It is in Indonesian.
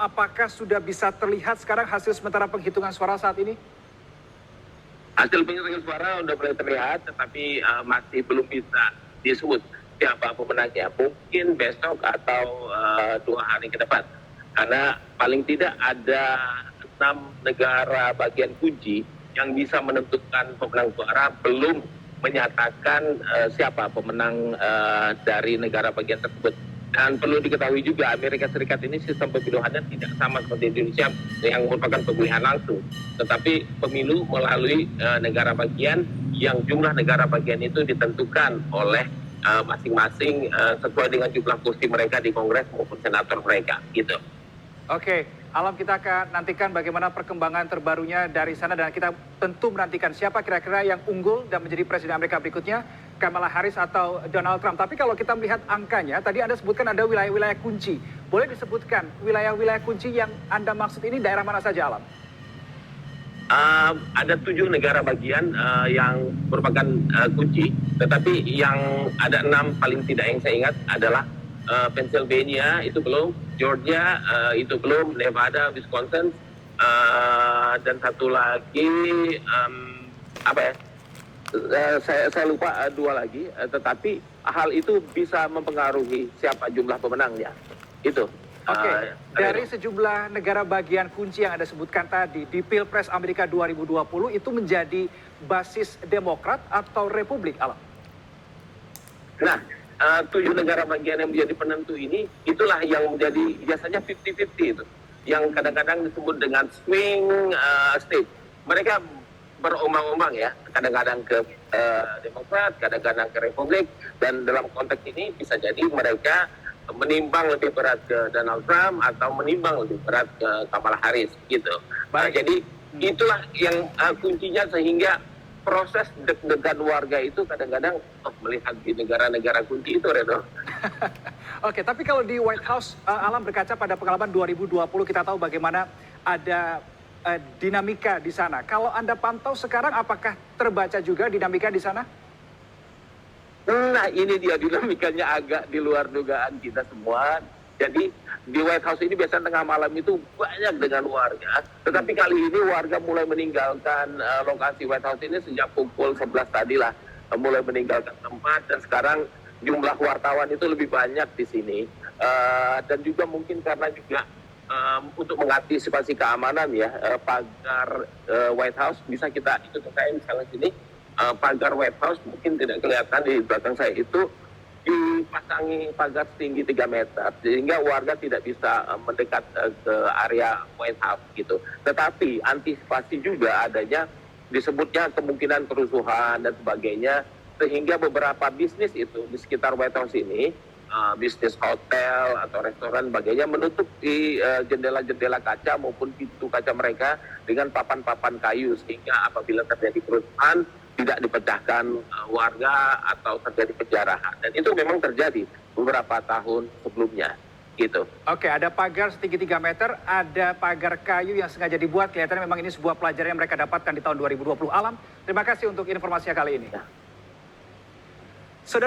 apakah sudah bisa terlihat sekarang hasil sementara penghitungan suara saat ini? Hasil penghitungan suara sudah mulai terlihat, tetapi masih belum bisa disebut siapa pemenangnya. Mungkin besok atau 2 hari ke depan. Karena paling tidak ada 6 negara bagian kunci yang bisa menentukan pemenang suara belum menyatakan siapa pemenang dari negara bagian tersebut. Dan perlu diketahui juga Amerika Serikat ini sistem pemiluannya tidak sama seperti Indonesia yang merupakan pemilihan langsung, tetapi pemilu melalui negara bagian yang jumlah negara bagian itu ditentukan oleh masing-masing sesuai dengan jumlah kursi mereka di Kongres maupun senator mereka, gitu. Oke, Alam, kita akan nantikan bagaimana perkembangan terbarunya dari sana dan kita tentu menantikan siapa kira-kira yang unggul dan menjadi Presiden Amerika berikutnya, Kamala Harris atau Donald Trump. Tapi kalau kita melihat angkanya, tadi Anda sebutkan ada wilayah-wilayah kunci. Boleh disebutkan wilayah-wilayah kunci yang Anda maksud ini daerah mana saja, Alam? Ada 7 negara bagian yang merupakan kunci, tetapi yang ada 6 paling tidak yang saya ingat adalah Pennsylvania itu belum, Georgia itu belum, Nevada, Wisconsin, dan satu lagi saya lupa 2 lagi, tetapi hal itu bisa mempengaruhi siapa jumlah pemenangnya. Itu. Oke, dari sejumlah negara bagian kunci yang Anda sebutkan tadi, di Pilpres Amerika 2020 itu menjadi basis Demokrat atau Republik, Alam? Nah, 7 negara bagian yang menjadi penentu ini, itulah yang menjadi biasanya 50-50 itu. Yang kadang-kadang disebut dengan swing state. Mereka berombang-ombang ya, kadang-kadang ke Demokrat, kadang-kadang ke Republik, dan dalam konteks ini bisa jadi mereka menimbang lebih berat ke Donald Trump atau menimbang lebih berat ke Kamala Harris gitu. Jadi itulah yang kuncinya sehingga proses deg-degan warga itu kadang-kadang melihat di negara-negara kunci itu, Reno. Oke, tapi kalau di White House, Alam berkaca pada pengalaman 2020, kita tahu bagaimana ada dinamika di sana. Kalau Anda pantau sekarang, apakah terbaca juga dinamika di sana? Nah, ini dia dinamikanya agak di luar dugaan kita semua. Jadi di White House ini biasanya tengah malam itu banyak dengan warga. Tetapi kali ini warga mulai meninggalkan lokasi White House ini sejak pukul 11 tadi lah. Mulai meninggalkan tempat dan sekarang jumlah wartawan itu lebih banyak di sini. Dan juga mungkin karena juga untuk mengantisipasi keamanan ya, pagar White House bisa kita itu saya misalnya sini, pagar White House mungkin tidak kelihatan di belakang saya itu dipasangi pagar setinggi 3 meter sehingga warga tidak bisa mendekat ke area White House gitu. Tetapi antisipasi juga adanya disebutnya kemungkinan kerusuhan dan sebagainya sehingga beberapa bisnis itu di sekitar White House ini, bisnis hotel atau restoran sebagainya menutup di jendela-jendela kaca maupun pintu kaca mereka dengan papan-papan kayu sehingga apabila terjadi kerusuhan tidak dipecahkan warga atau terjadi penjarahan. Dan itu memang terjadi beberapa tahun sebelumnya. Gitu. Oke, ada pagar setinggi 3 meter, ada pagar kayu yang sengaja dibuat. Kelihatannya memang ini sebuah pelajaran yang mereka dapatkan di tahun 2020. Alam, terima kasih untuk informasinya kali ini.